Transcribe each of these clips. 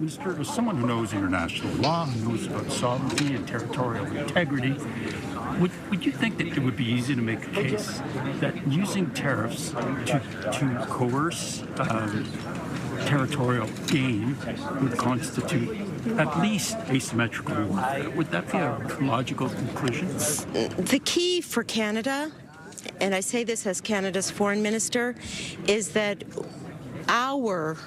Minister, as someone who knows international law, who knows about sovereignty and territorial integrity, would you think that it would be easy to make a case that using tariffs to coerce territorial gain would constitute at least asymmetrical warfare? Would that be a logical conclusion? The key for Canada, and I say this as Canada's foreign minister, is that our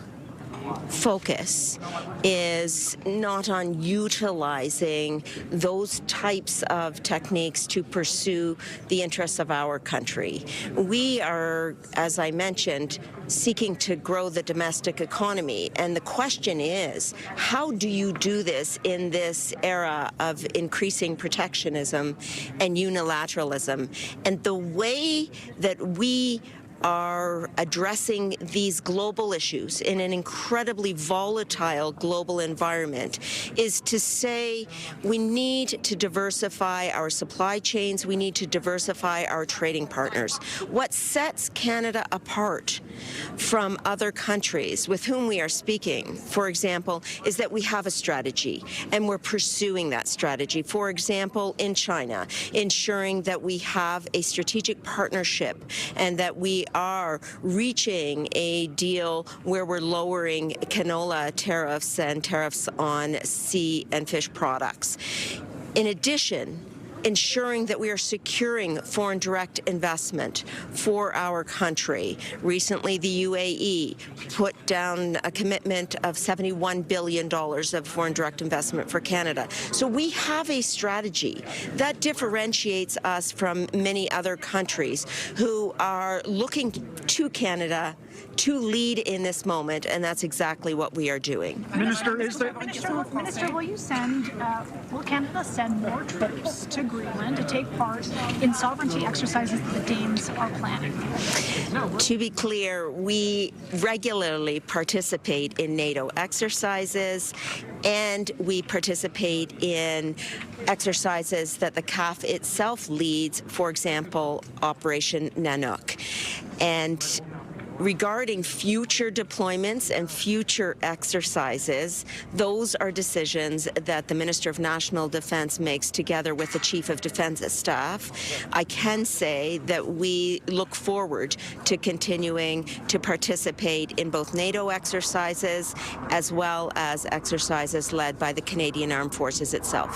focus is not on utilizing those types of techniques to pursue the interests of our country. We are, as I mentioned, seeking to grow the domestic economy. And the question is, how do you do this in this era of increasing protectionism and unilateralism? And the way that we are addressing these global issues in an incredibly volatile global environment is to say we need to diversify our supply chains, we need to diversify our trading partners. What sets Canada apart from other countries with whom we are speaking, for example, is that we have a strategy and we're pursuing that strategy. For example, in China, ensuring that we have a strategic partnership and that we are reaching a deal where we're lowering canola tariffs and tariffs on sea and fish products. In addition, ensuring that we are securing foreign direct investment for our country. Recently, the UAE put down a commitment of $71 billion of foreign direct investment for Canada. So we have a strategy that differentiates us from many other countries who are looking to Canada to lead in this moment, and that's exactly what we are doing. Minister, Minister, will Canada send more troops to Greenland to take part in sovereignty exercises that the Danes are planning? To be clear, we regularly participate in NATO exercises, and we participate in exercises that the CAF itself leads, for example, Operation Nanook. And regarding future deployments and future exercises, those are decisions that the Minister of National Defence makes together with the Chief of Defence Staff. I can say that we look forward to continuing to participate in both NATO exercises as well as exercises led by the Canadian Armed Forces itself.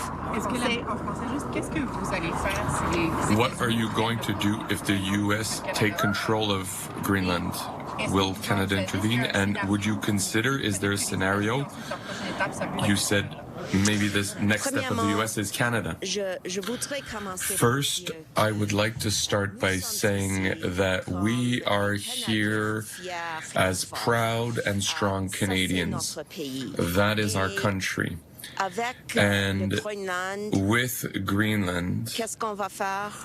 What are you going to do if the U.S. take control of Greenland? Will Canada intervene? And would you consider, is there a scenario? You said maybe this next step of the U.S. is Canada. First, I would like to start by saying that we are here as proud and strong Canadians. That is our country. And with Greenland,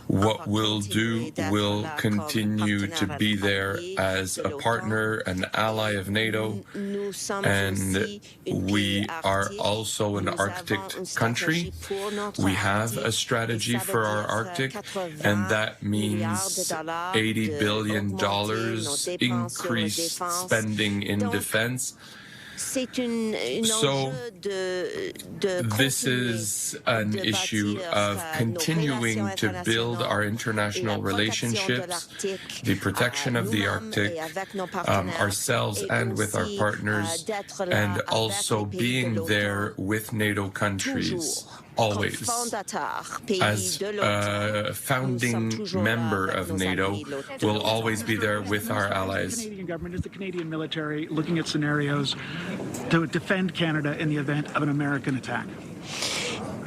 what we'll do will continue to be there as a partner, an ally of NATO, and we are also an Arctic country. We have a strategy for our Arctic, and that means $80 billion increased spending in defense. So this is an issue of continuing to build our international relationships, the protection of the Arctic, ourselves and with our partners, and also being there with NATO countries. Always. As a founding member of NATO, we'll always be there with our allies. The Canadian government, is the Canadian military looking at scenarios to defend Canada in the event of an American attack?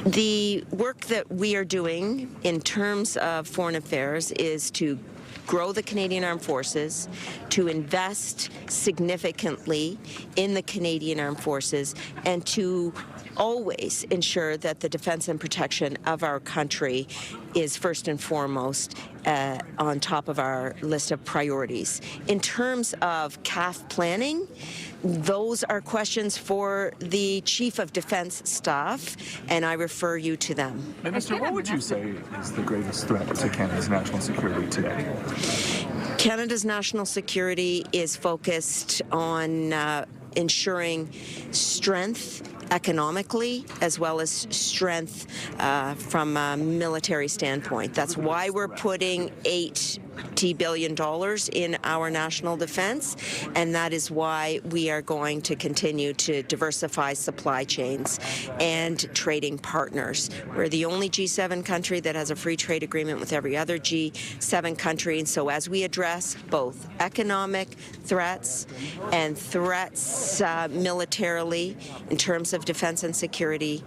The work that we are doing in terms of foreign affairs is to grow the Canadian Armed Forces, to invest significantly in the Canadian Armed Forces, and to always ensure that the defense and protection of our country is first and foremost on top of our list of priorities. In terms of CAF planning, those are questions for the Chief of Defence Staff, and I refer you to them. Minister, what would you say is the greatest threat to Canada's national security today? Canada's national security is focused on ensuring strength economically as well as strength from a military standpoint. That's why we're putting $80 billion in our national defense, and that is why we are going to continue to diversify supply chains and trading partners. We're the only G7 country that has a free trade agreement with every other G7 country, and so as we address both economic threats and threats militarily in terms of defense and security,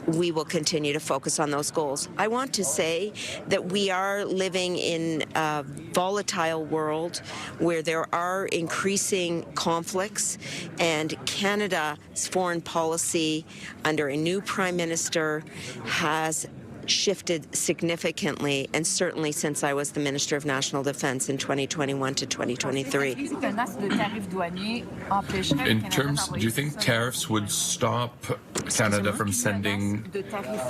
we will continue to focus on those goals. I want to say that we are living in a volatile world where there are increasing conflicts, and Canada's foreign policy under a new Prime Minister has shifted significantly, and certainly since I was the Minister of National Defense in 2021 to 2023. In terms, do you think tariffs would stop Canada from sending,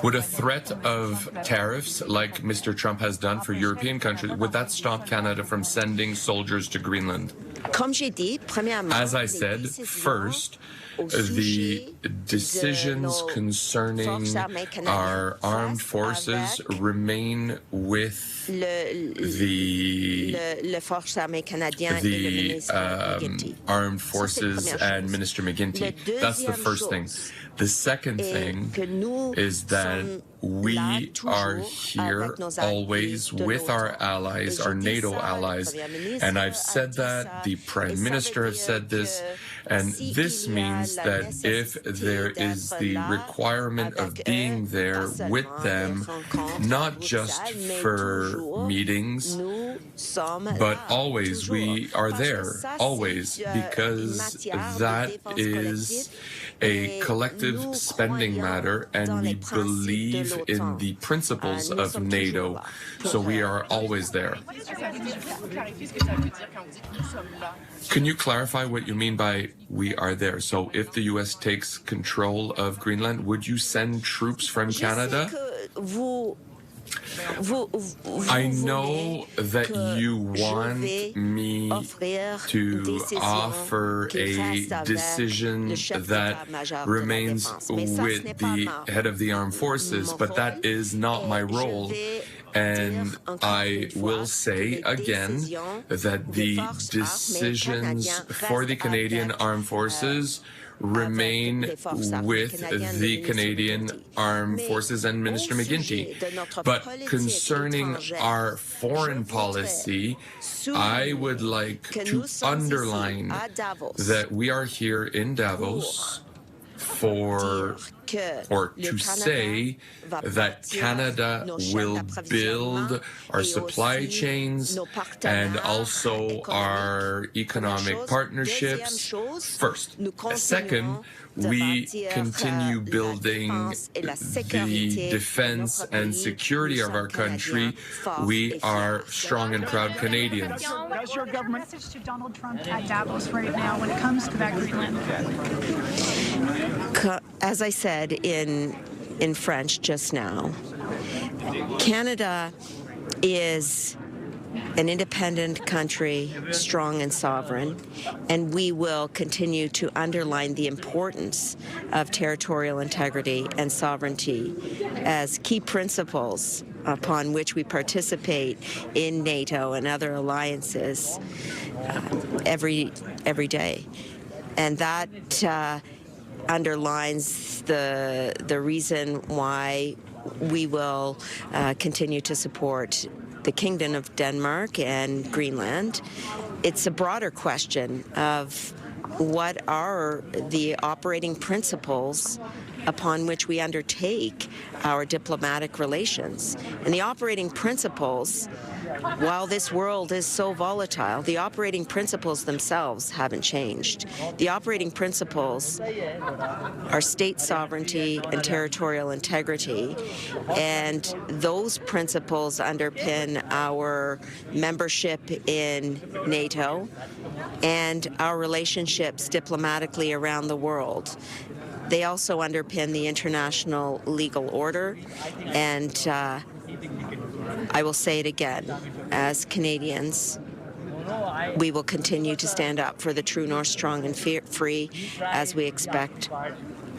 would a threat of tariffs like Mr. Trump has done for European countries, would that stop Canada from sending soldiers to Greenland? As I said, first, the decisions concerning our armed forces remain with the armed forces and Minister McGuinty. That's the first thing. The second thing is that we are here always with our allies, our NATO allies, and I've said that, the Prime Minister has said this, and this means that if there is the requirement of being there with them, not just for meetings, but always we are there, always, because that is a collective spending matter, and we believe in the principles of NATO, so we are always there. Can you clarify what you mean by we are there? So if the U.S. takes control of Greenland, would you send troops from Canada? I know that you want me to offer a decision that remains with the head of the armed forces, but that is not my role. And I will say again that the decisions for the Canadian Armed Forces remain with the Canadian Armed Forces and Minister McGuinty. But concerning our foreign policy, I would like to underline that we are here in Davos to say that Canada will build our supply chains and also our economic partnerships first. Second, we continue building the defense and security of our country. We are strong and proud Canadians. Does your government message to Donald Trump at Davos right now when it comes to that Greenland? As I said in French just now, Canada is an independent country, strong and sovereign, and we will continue to underline the importance of territorial integrity and sovereignty as key principles upon which we participate in NATO and other alliances every day. And that underlines the reason why we will continue to support the Kingdom of Denmark and Greenland. It's a broader question of what are the operating principles upon which we undertake our diplomatic relations. And the operating principles, while this world is so volatile, the operating principles themselves haven't changed. The operating principles are state sovereignty and territorial integrity, and those principles underpin our membership in NATO and our relationships diplomatically around the world. They also underpin the international legal order, and I will say it again, as Canadians, we will continue to stand up for the true north, strong and free, as we expect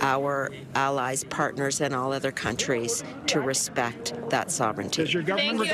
our allies, partners, and all other countries to respect that sovereignty. Does your government